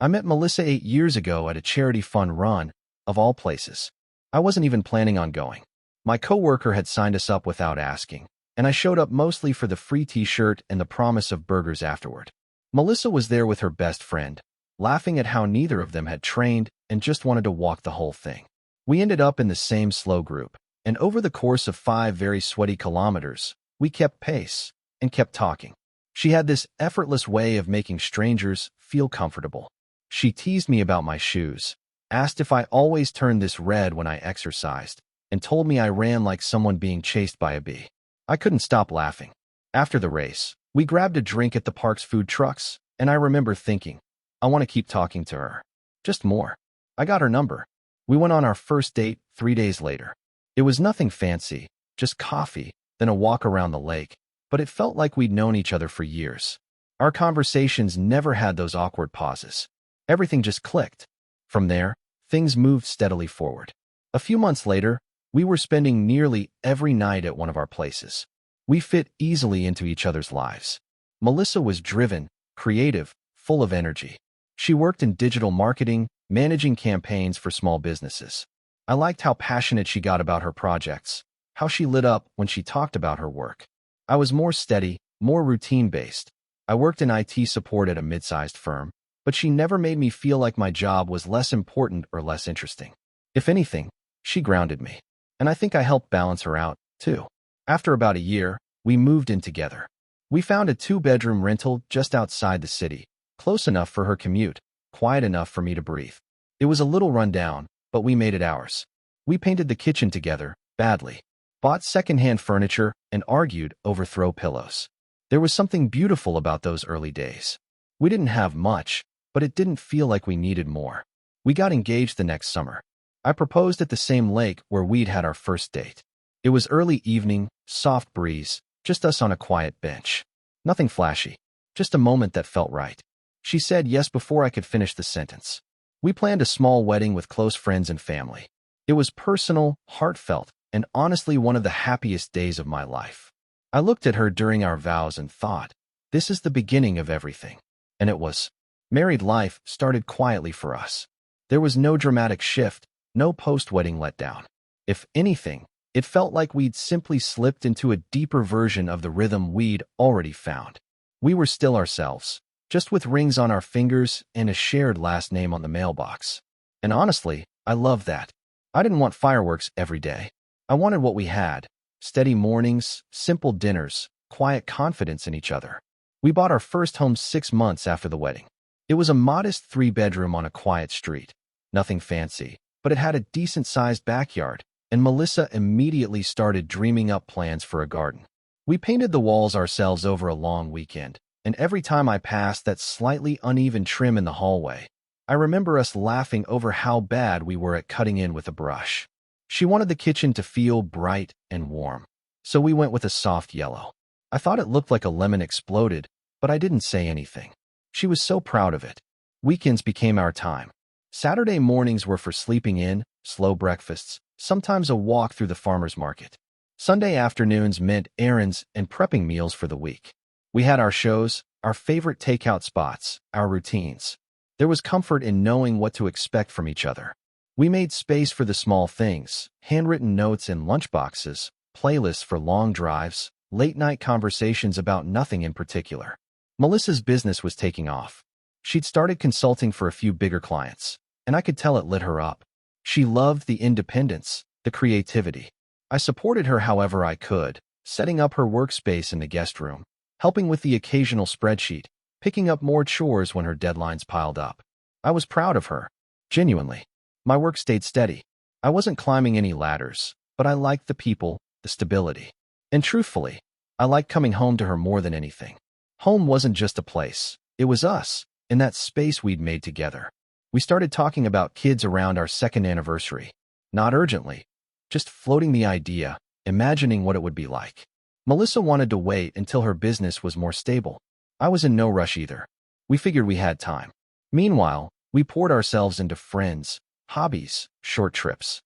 I met Melissa 8 years ago at a charity fund run, of all places. I wasn't even planning on going. My coworker had signed us up without asking, and I showed up mostly for the free t-shirt and the promise of burgers afterward. Melissa was there with her best friend, laughing at how neither of them had trained and just wanted to walk the whole thing. We ended up in the same slow group, and over the course of 5 very sweaty kilometers, we kept pace and kept talking. She had this effortless way of making strangers feel comfortable. She teased me about my shoes, asked if I always turned this red when I exercised, and told me I ran like someone being chased by a bee. I couldn't stop laughing. After the race, we grabbed a drink at the park's food trucks, and I remember thinking, I want to keep talking to her. Just more. I got her number. We went on our first date 3 days later. It was nothing fancy, just coffee, then a walk around the lake, but it felt like we'd known each other for years. Our conversations never had those awkward pauses. Everything just clicked. From there, things moved steadily forward. A few months later, we were spending nearly every night at one of our places. We fit easily into each other's lives. Melissa was driven, creative, full of energy. She worked in digital marketing, managing campaigns for small businesses. I liked how passionate she got about her projects, how she lit up when she talked about her work. I was more steady, more routine-based. I worked in IT support at a mid-sized firm, but she never made me feel like my job was less important or less interesting. If anything, she grounded me. And I think I helped balance her out, too. After about a year, we moved in together. We found a 2-bedroom rental just outside the city, close enough for her commute, quiet enough for me to breathe. It was a little run down, but we made it ours. We painted the kitchen together, badly, bought secondhand furniture, and argued over throw pillows. There was something beautiful about those early days. We didn't have much, but it didn't feel like we needed more. We got engaged the next summer. I proposed at the same lake where we'd had our first date. It was early evening, soft breeze, just us on a quiet bench. Nothing flashy, just a moment that felt right. She said yes before I could finish the sentence. We planned a small wedding with close friends and family. It was personal, heartfelt, and honestly one of the happiest days of my life. I looked at her during our vows and thought, this is the beginning of everything. And it was. Married life started quietly for us. There was no dramatic shift, no post-wedding letdown. If anything, it felt like we'd simply slipped into a deeper version of the rhythm we'd already found. We were still ourselves, just with rings on our fingers and a shared last name on the mailbox. And honestly, I loved that. I didn't want fireworks every day. I wanted what we had: steady mornings, simple dinners, quiet confidence in each other. We bought our first home 6 months after the wedding. It was a modest 3-bedroom on a quiet street. Nothing fancy, but it had a decent-sized backyard, and Melissa immediately started dreaming up plans for a garden. We painted the walls ourselves over a long weekend, and every time I passed that slightly uneven trim in the hallway, I remember us laughing over how bad we were at cutting in with a brush. She wanted the kitchen to feel bright and warm, so we went with a soft yellow. I thought it looked like a lemon exploded, but I didn't say anything. She was so proud of it. Weekends became our time. Saturday mornings were for sleeping in, slow breakfasts, sometimes a walk through the farmer's market. Sunday afternoons meant errands and prepping meals for the week. We had our shows, our favorite takeout spots, our routines. There was comfort in knowing what to expect from each other. We made space for the small things: handwritten notes in lunchboxes, playlists for long drives, late-night conversations about nothing in particular. Melissa's business was taking off. She'd started consulting for a few bigger clients, and I could tell it lit her up. She loved the independence, the creativity. I supported her however I could, setting up her workspace in the guest room, helping with the occasional spreadsheet, picking up more chores when her deadlines piled up. I was proud of her, genuinely. My work stayed steady. I wasn't climbing any ladders, but I liked the people, the stability. And truthfully, I liked coming home to her more than anything. Home wasn't just a place, it was us, in that space we'd made together. We started talking about kids around our 2nd anniversary. Not urgently, just floating the idea, imagining what it would be like. Melissa wanted to wait until her business was more stable. I was in no rush either. We figured we had time. Meanwhile, we poured ourselves into friends, hobbies, short trips.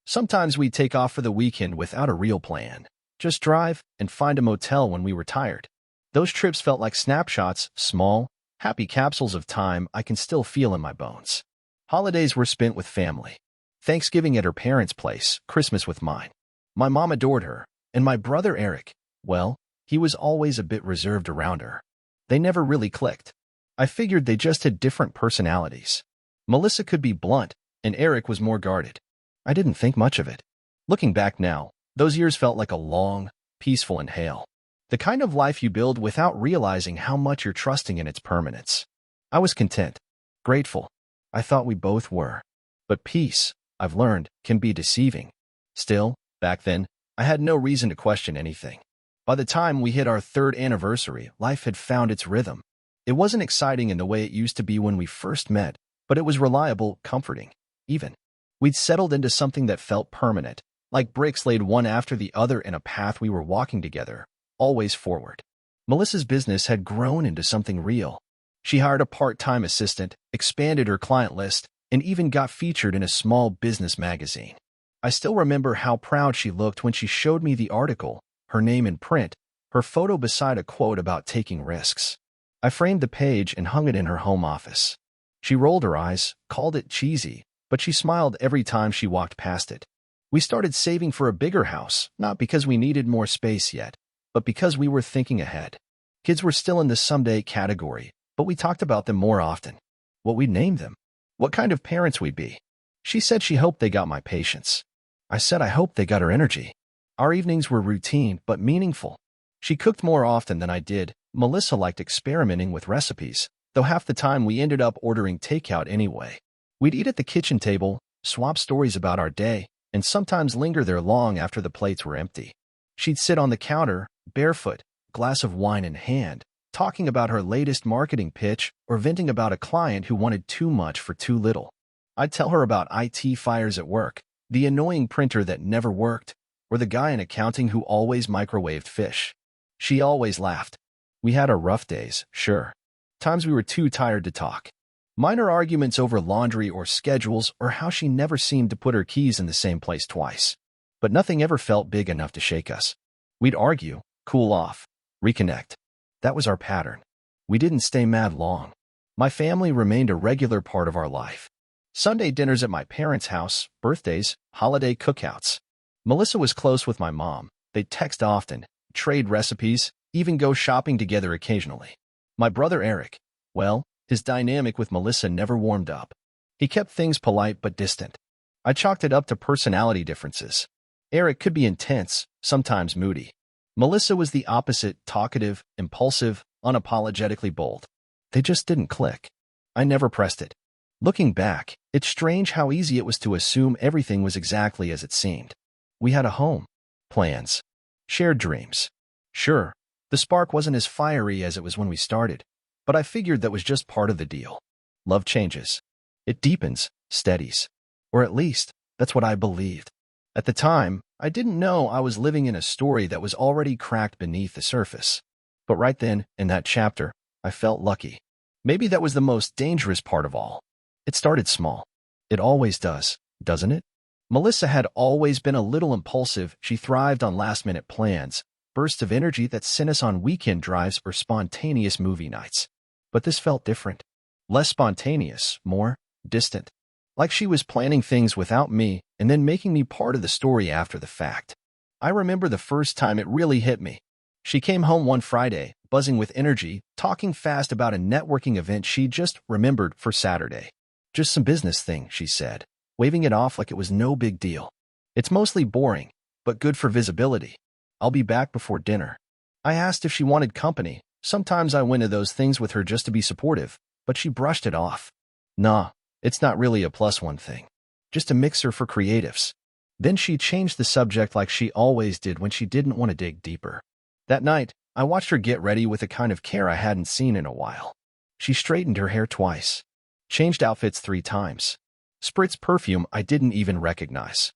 Sometimes we'd take off for the weekend without a real plan. Just drive and find a motel when we were tired. Those trips felt like snapshots, small, Happy capsules of time I can still feel in my bones. Holidays were spent with family. Thanksgiving at her parents' place, Christmas with mine. My mom adored her, and my brother Eric, well, he was always a bit reserved around her. They never really clicked. I figured they just had different personalities. Melissa could be blunt, and Eric was more guarded. I didn't think much of it. Looking back now, those years felt like a long, peaceful inhale. The kind of life you build without realizing how much you're trusting in its permanence. I was content, grateful. I thought we both were. But peace, I've learned, can be deceiving. Still, back then, I had no reason to question anything. By the time we hit our 3rd anniversary, life had found its rhythm. It wasn't exciting in the way it used to be when we first met, but it was reliable, comforting, even. We'd settled into something that felt permanent, like bricks laid one after the other in a path we were walking together, always forward. Melissa's business had grown into something real. She hired a part-time assistant, expanded her client list, and even got featured in a small business magazine. I still remember how proud she looked when she showed me the article, her name in print, her photo beside a quote about taking risks. I framed the page and hung it in her home office. She rolled her eyes, called it cheesy, but she smiled every time she walked past it. We started saving for a bigger house, not because we needed more space yet, but because we were thinking ahead. Kids were still in the someday category, but we talked about them more often. What we'd name them. What kind of parents we'd be. She said she hoped they got my patience. I said I hoped they got her energy. Our evenings were routine but meaningful. She cooked more often than I did. Melissa liked experimenting with recipes, though half the time we ended up ordering takeout anyway. We'd eat at the kitchen table, swap stories about our day, and sometimes linger there long after the plates were empty. She'd sit on the counter, barefoot, glass of wine in hand, talking about her latest marketing pitch or venting about a client who wanted too much for too little. I'd tell her about IT fires at work, the annoying printer that never worked, or the guy in accounting who always microwaved fish. She always laughed. We had our rough days, sure. Times we were too tired to talk. Minor arguments over laundry or schedules or how she never seemed to put her keys in the same place twice. But nothing ever felt big enough to shake us. We'd argue, cool off, reconnect. That was our pattern. We didn't stay mad long. My family remained a regular part of our life. Sunday dinners at my parents' house, birthdays, holiday cookouts. Melissa was close with my mom. They'd text often, trade recipes, even go shopping together occasionally. My brother Eric, well, his dynamic with Melissa never warmed up. He kept things polite but distant. I chalked it up to personality differences. Eric could be intense, sometimes moody. Melissa was the opposite, talkative, impulsive, unapologetically bold. They just didn't click. I never pressed it. Looking back, it's strange how easy it was to assume everything was exactly as it seemed. We had a home, plans, shared dreams. Sure, the spark wasn't as fiery as it was when we started, but I figured that was just part of the deal. Love changes. It deepens, steadies. Or at least, that's what I believed. At the time, I didn't know I was living in a story that was already cracked beneath the surface. But right then, in that chapter, I felt lucky. Maybe that was the most dangerous part of all. It started small. It always does, doesn't it? Melissa had always been a little impulsive. She thrived on last-minute plans, bursts of energy that sent us on weekend drives or spontaneous movie nights. But this felt different. Less spontaneous, more distant. Like she was planning things without me and then making me part of the story after the fact. I remember the first time it really hit me. She came home one Friday, buzzing with energy, talking fast about a networking event she just remembered for Saturday. Just some business thing, she said, waving it off like it was no big deal. It's mostly boring, but good for visibility. I'll be back before dinner. I asked if she wanted company. Sometimes I went to those things with her just to be supportive, but she brushed it off. Nah, it's not really a +1 thing. Just a mixer for creatives. Then she changed the subject like she always did when she didn't want to dig deeper. That night, I watched her get ready with a kind of care I hadn't seen in a while. She straightened her hair twice, changed outfits 3 times, spritzed perfume I didn't even recognize.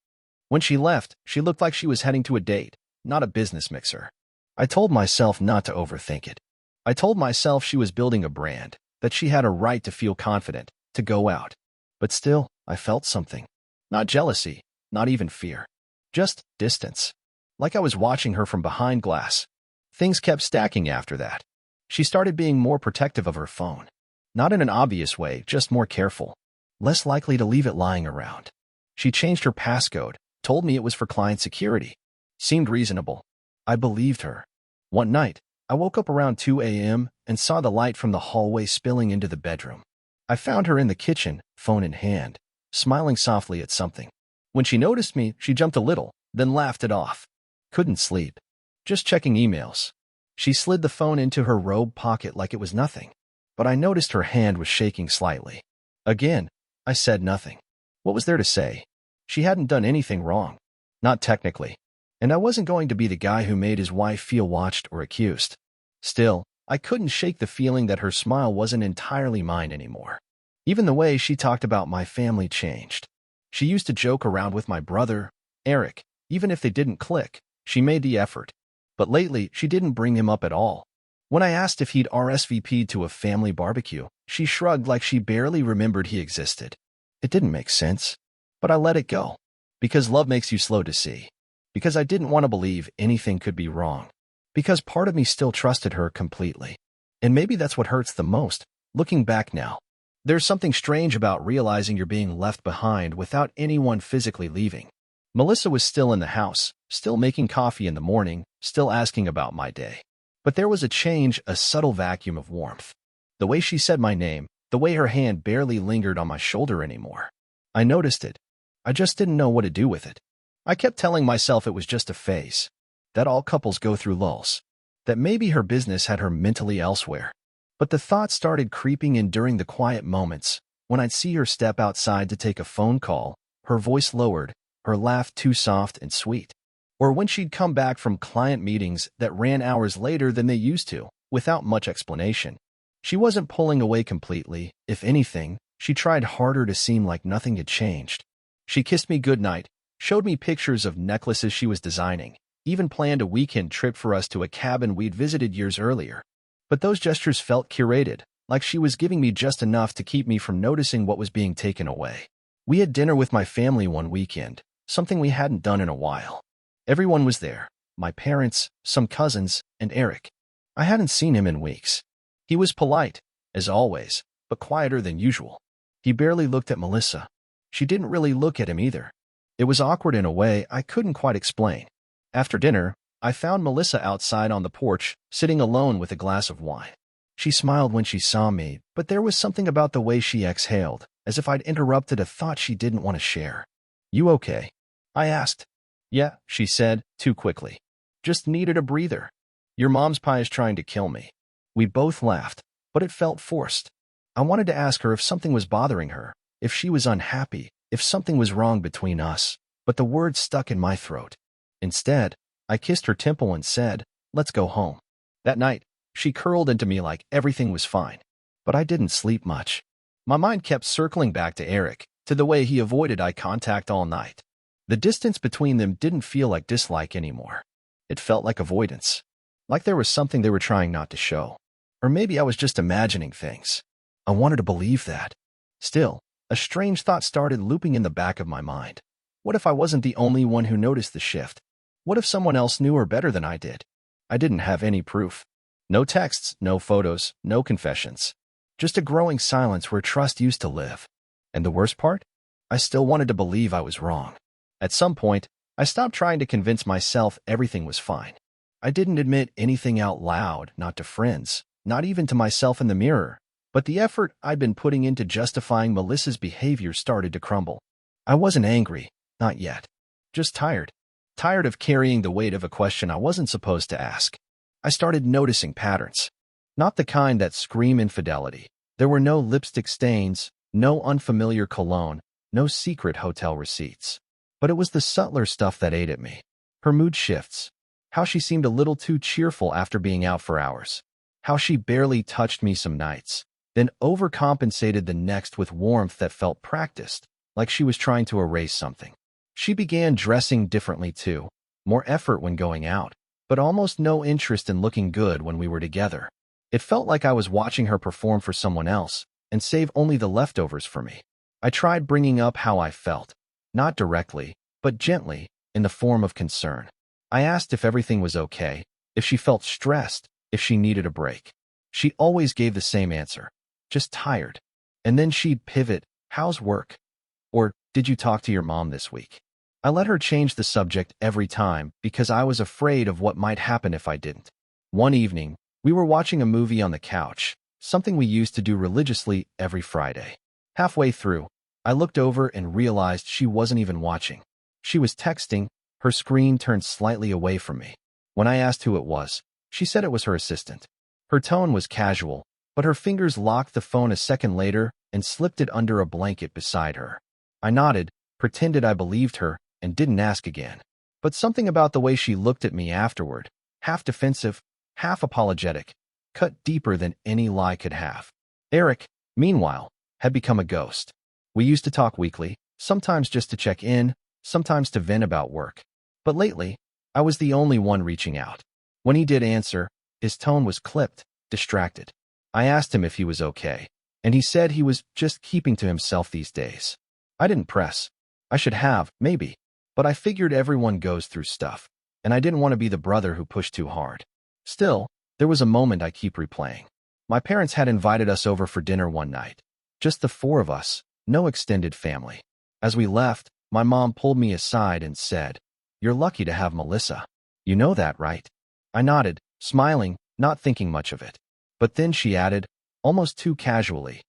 When she left, she looked like she was heading to a date, not a business mixer. I told myself not to overthink it. I told myself she was building a brand, that she had a right to feel confident, to go out. But still, I felt something. Not jealousy, not even fear. Just distance. Like I was watching her from behind glass. Things kept stacking after that. She started being more protective of her phone. Not in an obvious way, just more careful. Less likely to leave it lying around. She changed her passcode, told me it was for client security. Seemed reasonable. I believed her. One night, I woke up around 2 a.m. and saw the light from the hallway spilling into the bedroom. I found her in the kitchen, phone in hand, smiling softly at something. When she noticed me, she jumped a little, then laughed it off. Couldn't sleep. Just checking emails. She slid the phone into her robe pocket like it was nothing. But I noticed her hand was shaking slightly. Again, I said nothing. What was there to say? She hadn't done anything wrong. Not technically. And I wasn't going to be the guy who made his wife feel watched or accused. Still, I couldn't shake the feeling that her smile wasn't entirely mine anymore. Even the way she talked about my family changed. She used to joke around with my brother, Eric. Even if they didn't click, she made the effort. But lately, she didn't bring him up at all. When I asked if he'd RSVP'd to a family barbecue, she shrugged like she barely remembered he existed. It didn't make sense. But I let it go. Because love makes you slow to see. Because I didn't want to believe anything could be wrong. Because part of me still trusted her completely. And maybe that's what hurts the most, looking back now. There's something strange about realizing you're being left behind without anyone physically leaving. Melissa was still in the house, still making coffee in the morning, still asking about my day. But there was a change, a subtle vacuum of warmth. The way she said my name, the way her hand barely lingered on my shoulder anymore. I noticed it. I just didn't know what to do with it. I kept telling myself it was just a phase. That all couples go through lulls. That maybe her business had her mentally elsewhere. But the thought started creeping in during the quiet moments, when I'd see her step outside to take a phone call, her voice lowered, her laugh too soft and sweet. Or when she'd come back from client meetings that ran hours later than they used to, without much explanation. She wasn't pulling away completely. If anything, she tried harder to seem like nothing had changed. She kissed me goodnight, showed me pictures of necklaces she was designing, even planned a weekend trip for us to a cabin we'd visited years earlier. But those gestures felt curated, like she was giving me just enough to keep me from noticing what was being taken away. We had dinner with my family one weekend, something we hadn't done in a while. Everyone was there, my parents, some cousins, and Eric. I hadn't seen him in weeks. He was polite, as always, but quieter than usual. He barely looked at Melissa. She didn't really look at him either. It was awkward in a way I couldn't quite explain. After dinner, I found Melissa outside on the porch, sitting alone with a glass of wine. She smiled when she saw me, but there was something about the way she exhaled, as if I'd interrupted a thought she didn't want to share. "You okay?" I asked. "Yeah," she said, too quickly. "Just needed a breather. Your mom's pie is trying to kill me." We both laughed, but it felt forced. I wanted to ask her if something was bothering her, if she was unhappy, if something was wrong between us, but the words stuck in my throat. Instead, I kissed her temple and said, "Let's go home." That night, she curled into me like everything was fine. But I didn't sleep much. My mind kept circling back to Eric, to the way he avoided eye contact all night. The distance between them didn't feel like dislike anymore. It felt like avoidance. Like there was something they were trying not to show. Or maybe I was just imagining things. I wanted to believe that. Still, a strange thought started looping in the back of my mind. What if I wasn't the only one who noticed the shift? What if someone else knew her better than I did? I didn't have any proof. No texts, no photos, no confessions. Just a growing silence where trust used to live. And the worst part? I still wanted to believe I was wrong. At some point, I stopped trying to convince myself everything was fine. I didn't admit anything out loud, not to friends, not even to myself in the mirror. But the effort I'd been putting into justifying Melissa's behavior started to crumble. I wasn't angry, not yet. Just tired. Tired of carrying the weight of a question I wasn't supposed to ask. I started noticing patterns. Not the kind that scream infidelity. There were no lipstick stains, no unfamiliar cologne, no secret hotel receipts. But it was the subtler stuff that ate at me. Her mood shifts. How she seemed a little too cheerful after being out for hours. How she barely touched me some nights, then overcompensated the next with warmth that felt practiced, like she was trying to erase something. She began dressing differently too, more effort when going out, but almost no interest in looking good when we were together. It felt like I was watching her perform for someone else and save only the leftovers for me. I tried bringing up how I felt, not directly, but gently, in the form of concern. I asked if everything was okay, if she felt stressed, if she needed a break. She always gave the same answer. just tired. And then she'd pivot, how's work? Or, did you talk to your mom this week? I let her change the subject every time because I was afraid of what might happen if I didn't. One evening, we were watching a movie on the couch, something we used to do religiously every Friday. Halfway through, I looked over and realized she wasn't even watching. She was texting, her screen turned slightly away from me. When I asked who it was, she said it was her assistant. Her tone was casual, but her fingers locked the phone a second later and slipped it under a blanket beside her. I nodded, pretended I believed her, and didn't ask again. But something about the way she looked at me afterward, half defensive, half apologetic, cut deeper than any lie could have. Eric, meanwhile, had become a ghost. We used to talk weekly, sometimes just to check in, sometimes to vent about work. But lately, I was the only one reaching out. When he did answer, his tone was clipped, distracted. I asked him if he was okay, and he said he was just keeping to himself these days. I didn't press. I should have, maybe, but I figured everyone goes through stuff, and I didn't want to be the brother who pushed too hard. Still, there was a moment I keep replaying. My parents had invited us over for dinner one night. Just the four of us, no extended family. As we left, my mom pulled me aside and said, "You're lucky to have Melissa. You know that, right?" I nodded, smiling, not thinking much of it. But then she added, almost too casually,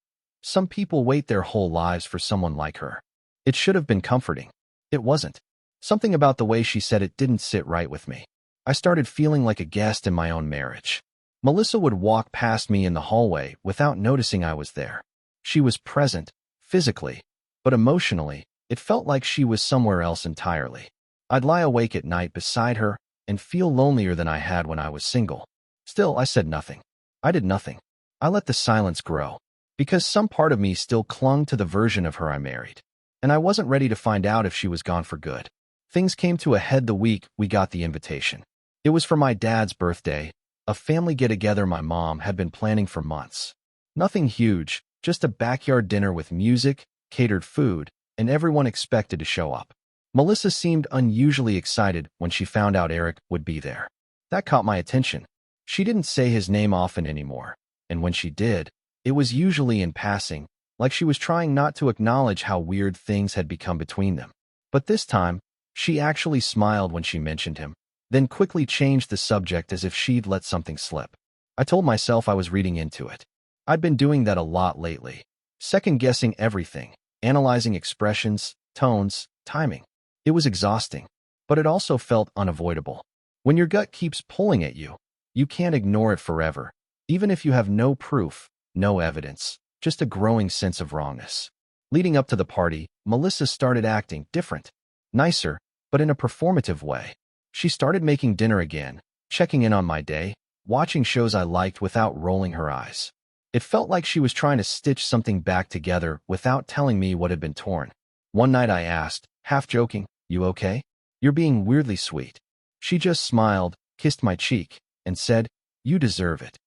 "Some people wait their whole lives for someone like her." It should have been comforting. It wasn't. Something about the way she said it didn't sit right with me. I started feeling like a guest in my own marriage. Melissa would walk past me in the hallway without noticing I was there. She was present, physically, but emotionally, it felt like she was somewhere else entirely. I'd lie awake at night beside her and feel lonelier than I had when I was single. Still, I said nothing. I did nothing. I let the silence grow, because some part of me still clung to the version of her I married. And I wasn't ready to find out if she was gone for good. Things came to a head the week we got the invitation. It was for my dad's birthday, a family get-together my mom had been planning for months. Nothing huge, just a backyard dinner with music, catered food, and everyone expected to show up. Melissa seemed unusually excited when she found out Eric would be there. That caught my attention. She didn't say his name often anymore, and when she did, it was usually in passing, like she was trying not to acknowledge how weird things had become between them. But this time, she actually smiled when she mentioned him, then quickly changed the subject as if she'd let something slip. I told myself I was reading into it. I'd been doing that a lot lately, second-guessing everything, analyzing expressions, tones, timing. It was exhausting, but it also felt unavoidable. When your gut keeps pulling at you, you can't ignore it forever, even if you have no proof, no evidence, just a growing sense of wrongness. Leading up to the party, Melissa started acting different, nicer, but in a performative way. She started making dinner again, checking in on my day, watching shows I liked without rolling her eyes. It felt like she was trying to stitch something back together without telling me what had been torn. One night I asked, half joking, "You okay? You're being weirdly sweet." She just smiled, kissed my cheek, and said, "You deserve it."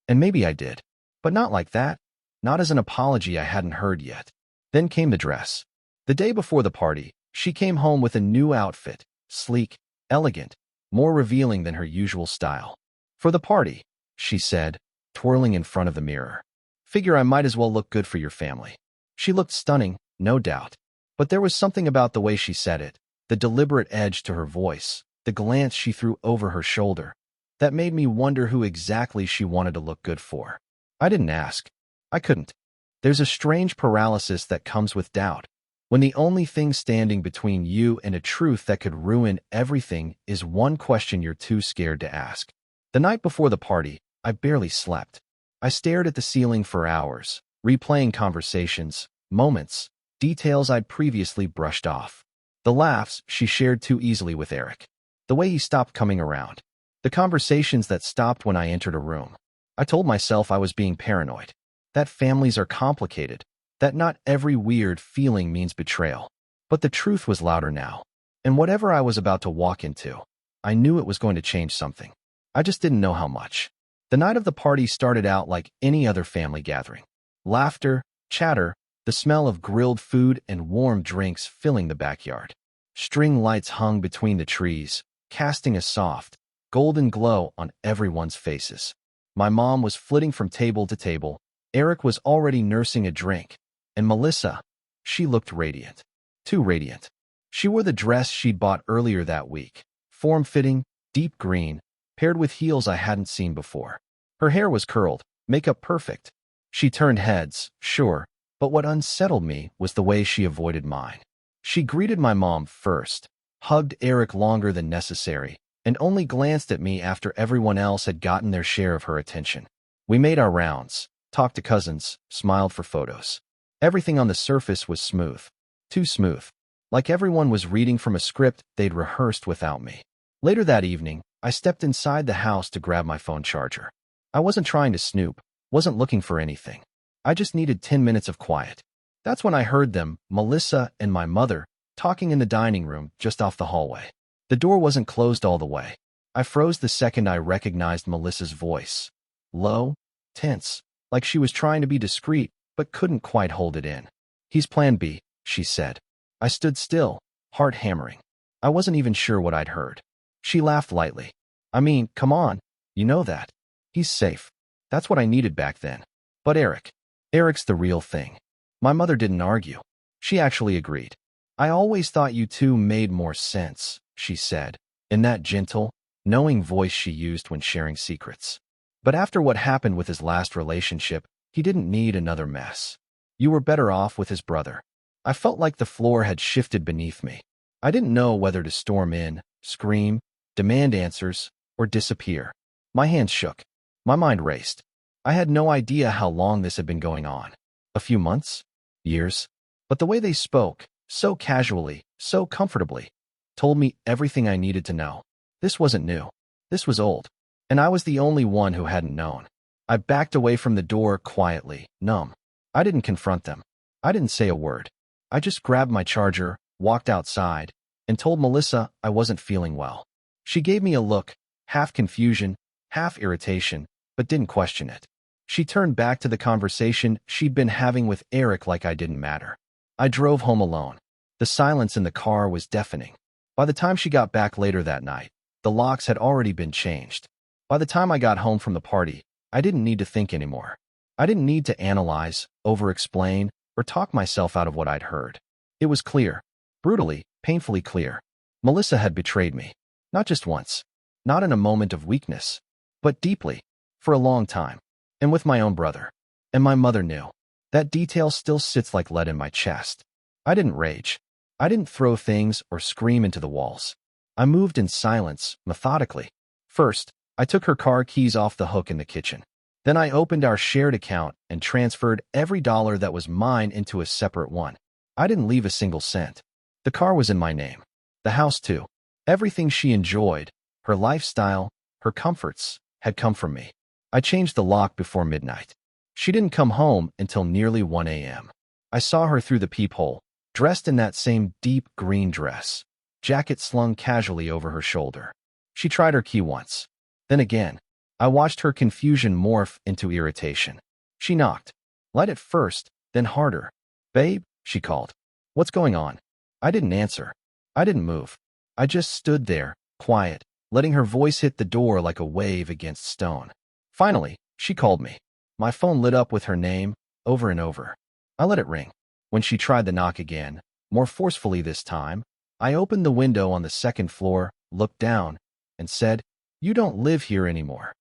And maybe I did, but not like that. Not as an apology I hadn't heard yet. Then came the dress. The day before the party, she came home with a new outfit, sleek, elegant, more revealing than her usual style. "For the party," she said, twirling in front of the mirror. "Figure I might as well look good for your family." She looked stunning, no doubt. But there was something about the way she said it, the deliberate edge to her voice, the glance she threw over her shoulder, that made me wonder who exactly she wanted to look good for. I didn't ask. I couldn't. There's a strange paralysis that comes with doubt, when the only thing standing between you and a truth that could ruin everything is one question you're too scared to ask. The night before the party, I barely slept. I stared at the ceiling for hours, replaying conversations, moments, details I'd previously brushed off. The laughs she shared too easily with Eric. The way he stopped coming around. The conversations that stopped when I entered a room. I told myself I was being paranoid. That families are complicated. That not every weird feeling means betrayal. But the truth was louder now. And whatever I was about to walk into, I knew it was going to change something. I just didn't know how much. The night of the party started out like any other family gathering. Laughter, chatter, the smell of grilled food and warm drinks filling the backyard. String lights hung between the trees, casting a soft, golden glow on everyone's faces. My mom was flitting from table to table, Eric was already nursing a drink, and Melissa, she looked radiant. Too radiant. She wore the dress she'd bought earlier that week, form-fitting, deep green, paired with heels I hadn't seen before. Her hair was curled, makeup perfect. She turned heads, sure, but what unsettled me was the way she avoided mine. She greeted my mom first, hugged Eric longer than necessary, and only glanced at me after everyone else had gotten their share of her attention. We made our rounds, talked to cousins, smiled for photos. Everything on the surface was smooth. Too smooth. Like everyone was reading from a script they'd rehearsed without me. Later that evening, I stepped inside the house to grab my phone charger. I wasn't trying to snoop, wasn't looking for anything. I just needed 10 minutes of quiet. That's when I heard them, Melissa and my mother, talking in the dining room just off the hallway. The door wasn't closed all the way. I froze the second I recognized Melissa's voice. Low, tense, like she was trying to be discreet, but couldn't quite hold it in. He's plan B, she said. I stood still, heart hammering. I wasn't even sure what I'd heard. She laughed lightly. I mean, come on, you know that. He's safe. That's what I needed back then. But Eric's the real thing. My mother didn't argue. She actually agreed. I always thought you two made more sense, she said, in that gentle, knowing voice she used when sharing secrets. But after what happened with his last relationship, he didn't need another mess. You were better off with his brother. I felt like the floor had shifted beneath me. I didn't know whether to storm in, scream, demand answers, or disappear. My hands shook. My mind raced. I had no idea how long this had been going on. A few months? Years? But the way they spoke, so casually, so comfortably, told me everything I needed to know. This wasn't new. This was old. And I was the only one who hadn't known. I backed away from the door quietly, numb. I didn't confront them. I didn't say a word. I just grabbed my charger, walked outside, and told Melissa I wasn't feeling well. She gave me a look, half confusion, half irritation, but didn't question it. She turned back to the conversation she'd been having with Eric like I didn't matter. I drove home alone. The silence in the car was deafening. By the time she got back later that night, the locks had already been changed. By the time I got home from the party, I didn't need to think anymore. I didn't need to analyze, over-explain, or talk myself out of what I'd heard. It was clear, brutally, painfully clear. Melissa had betrayed me. Not just once. Not in a moment of weakness. But deeply. For a long time. And with my own brother. And my mother knew. That detail still sits like lead in my chest. I didn't rage. I didn't throw things or scream into the walls. I moved in silence, methodically. First, I took her car keys off the hook in the kitchen. Then I opened our shared account and transferred every dollar that was mine into a separate one. I didn't leave a single cent. The car was in my name. The house too. Everything she enjoyed, her lifestyle, her comforts, had come from me. I changed the lock before midnight. She didn't come home until nearly 1 a.m. I saw her through the peephole, dressed in that same deep green dress, jacket slung casually over her shoulder. She tried her key once. Then again. I watched her confusion morph into irritation. She knocked. Light at first, then harder. Babe, she called. What's going on? I didn't answer. I didn't move. I just stood there, quiet, letting her voice hit the door like a wave against stone. Finally, she called me. My phone lit up with her name, over and over. I let it ring. When she tried the knock again, more forcefully this time, I opened the window on the second floor, looked down, and said, "You don't live here anymore."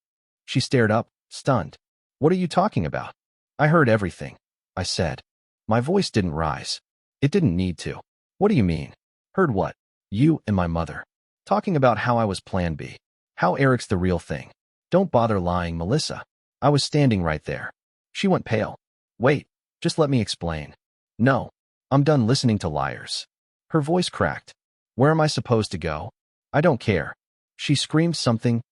She stared up, stunned. "What are you talking about?" "I heard everything," I said. My voice didn't rise. It didn't need to. "What do you mean?" "Heard what?" "You and my mother. Talking about how I was plan B. How Eric's the real thing. Don't bother lying, Melissa." I was standing right there. She went pale. "Wait, just let me explain." "No, I'm done listening to liars." Her voice cracked. "Where am I supposed to go?" "I don't care." She screamed something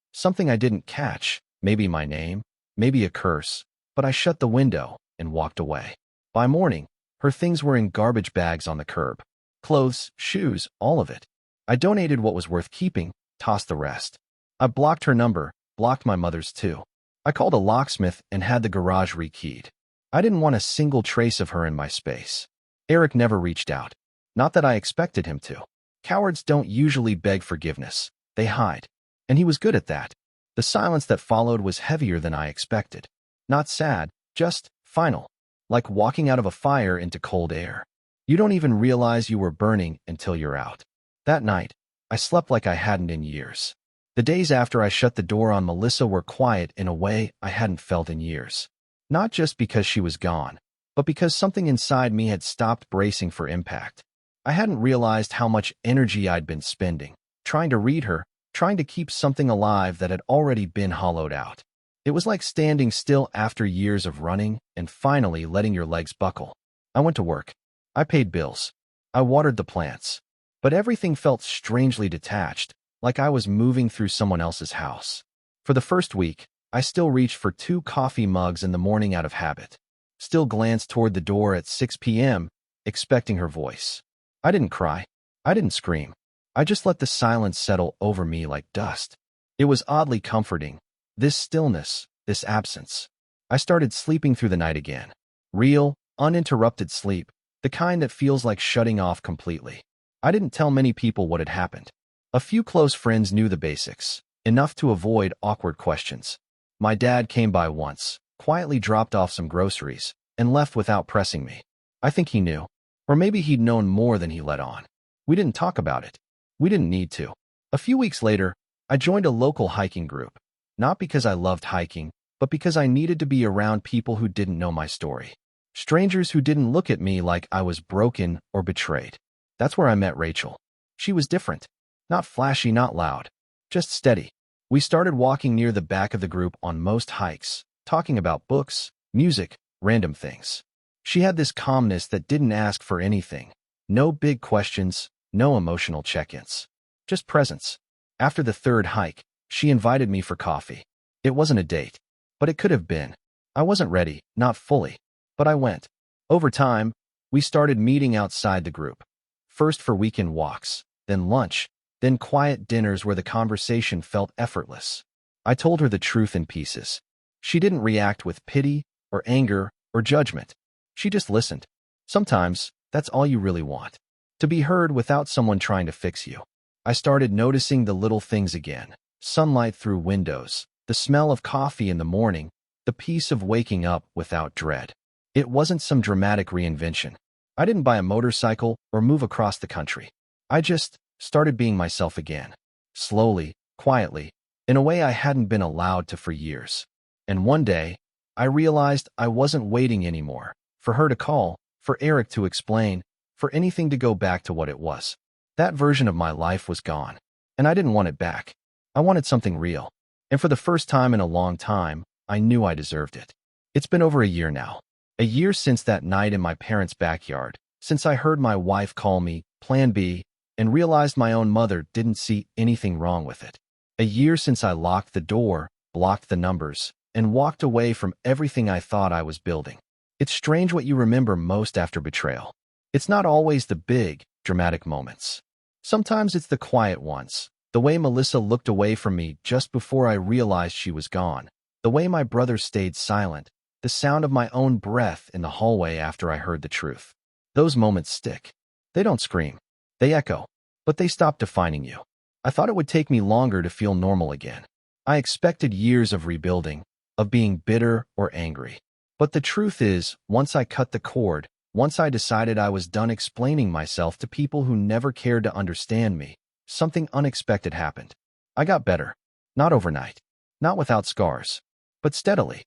I didn't catch. Maybe my name, maybe a curse, but I shut the window and walked away. By morning, her things were in garbage bags on the curb. Clothes, shoes, all of it. I donated what was worth keeping, tossed the rest. I blocked her number, blocked my mother's too. I called a locksmith and had the garage rekeyed. I didn't want a single trace of her in my space. Eric never reached out. Not that I expected him to. Cowards don't usually beg forgiveness. They hide. And he was good at that. The silence that followed was heavier than I expected. Not sad, just Final. Like walking out of a fire into cold air. You don't even realize you were burning until you're out. That night, I slept like I hadn't in years. The days after I shut the door on Melissa were quiet in a way I hadn't felt in years. Not just because she was gone, but because something inside me had stopped bracing for impact. I hadn't realized how much energy I'd been spending, trying to read her, trying to keep something alive that had already been hollowed out. It was like standing still after years of running and finally letting your legs buckle. I went to work. I paid bills. I watered the plants. But everything felt strangely detached, like I was moving through someone else's house. For the first week, I still reached for 2 coffee mugs in the morning out of habit. Still glanced toward the door at 6 p.m., expecting her voice. I didn't cry. I didn't scream. I just let the silence settle over me like dust. It was oddly comforting. This stillness, this absence. I started sleeping through the night again. Real, uninterrupted sleep, the kind that feels like shutting off completely. I didn't tell many people what had happened. A few close friends knew the basics, enough to avoid awkward questions. My dad came by once, quietly dropped off some groceries, and left without pressing me. I think he knew. Or maybe he'd known more than he let on. We didn't talk about it. We didn't need to. A few weeks later, I joined a local hiking group. Not because I loved hiking, but because I needed to be around people who didn't know my story. Strangers who didn't look at me like I was broken or betrayed. That's where I met Rachel. She was different. Not flashy, not loud. Just steady. We started walking near the back of the group on most hikes, talking about books, music, random things. She had this calmness that didn't ask for anything. No big questions, no emotional check-ins. Just presence. After the 3rd hike, she invited me for coffee. It wasn't a date, but it could have been. I wasn't ready, not fully, but I went. Over time, we started meeting outside the group. First for weekend walks, then lunch, then quiet dinners where the conversation felt effortless. I told her the truth in pieces. She didn't react with pity or anger or judgment. She just listened. Sometimes, that's all you really want. To be heard without someone trying to fix you. I started noticing the little things again. Sunlight through windows, the smell of coffee in the morning, the peace of waking up without dread. It wasn't some dramatic reinvention. I didn't buy a motorcycle or move across the country. I just started being myself again. Slowly, quietly, in a way I hadn't been allowed to for years. And one day, I realized I wasn't waiting anymore. For her to call, for Eric to explain, for anything to go back to what it was. That version of my life was gone. And I didn't want it back. I wanted something real. And for the first time in a long time, I knew I deserved it. It's been over a year now. A year since that night in my parents' backyard, since I heard my wife call me Plan B and realized my own mother didn't see anything wrong with it. A year since I locked the door, blocked the numbers, and walked away from everything I thought I was building. It's strange what you remember most after betrayal. It's not always the big, dramatic moments. Sometimes it's the quiet ones. The way Melissa looked away from me just before I realized she was gone. The way my brother stayed silent. The sound of my own breath in the hallway after I heard the truth. Those moments stick. They don't scream. They echo. But they stop defining you. I thought it would take me longer to feel normal again. I expected years of rebuilding, of being bitter or angry. But the truth is, once I cut the cord, once I decided I was done explaining myself to people who never cared to understand me, something unexpected happened. I got better. Not overnight. Not without scars. But steadily.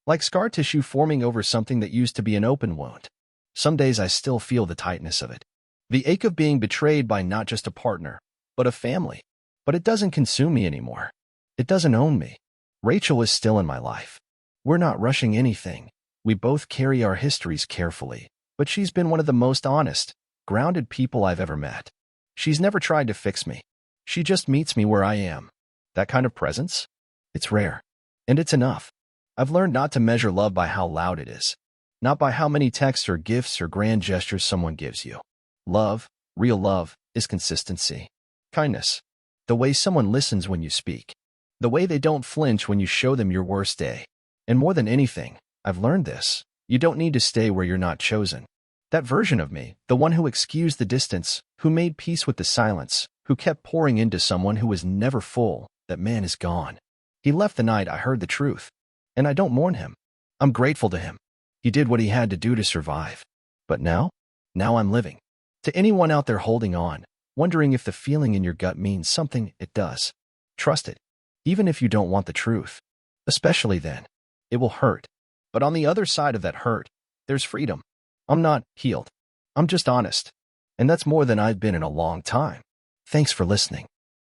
Like scar tissue forming over something that used to be an open wound. Some days I still feel the tightness of it. The ache of being betrayed by not just a partner, but a family. But it doesn't consume me anymore. It doesn't own me. Rachel is still in my life. We're not rushing anything. We both carry our histories carefully. But she's been one of the most honest, grounded people I've ever met. She's never tried to fix me. She just meets me where I am. That kind of presence? It's rare. And it's enough. I've learned not to measure love by how loud it is. Not by how many texts or gifts or grand gestures someone gives you. Love, real love, is consistency. Kindness. The way someone listens when you speak. The way they don't flinch when you show them your worst day. And more than anything, I've learned this. You don't need to stay where you're not chosen. That version of me, the one who excused the distance, who made peace with the silence, who kept pouring into someone who was never full, that man is gone. He left the night I heard the truth. And I don't mourn him. I'm grateful to him. He did what he had to do to survive. But now I'm living. To anyone out there holding on, wondering if the feeling in your gut means something, it does. Trust it, even if you don't want the truth. Especially then. It will hurt. But on the other side of that hurt, there's freedom. I'm not healed. I'm just honest. And that's more than I've been in a long time. Thanks for listening.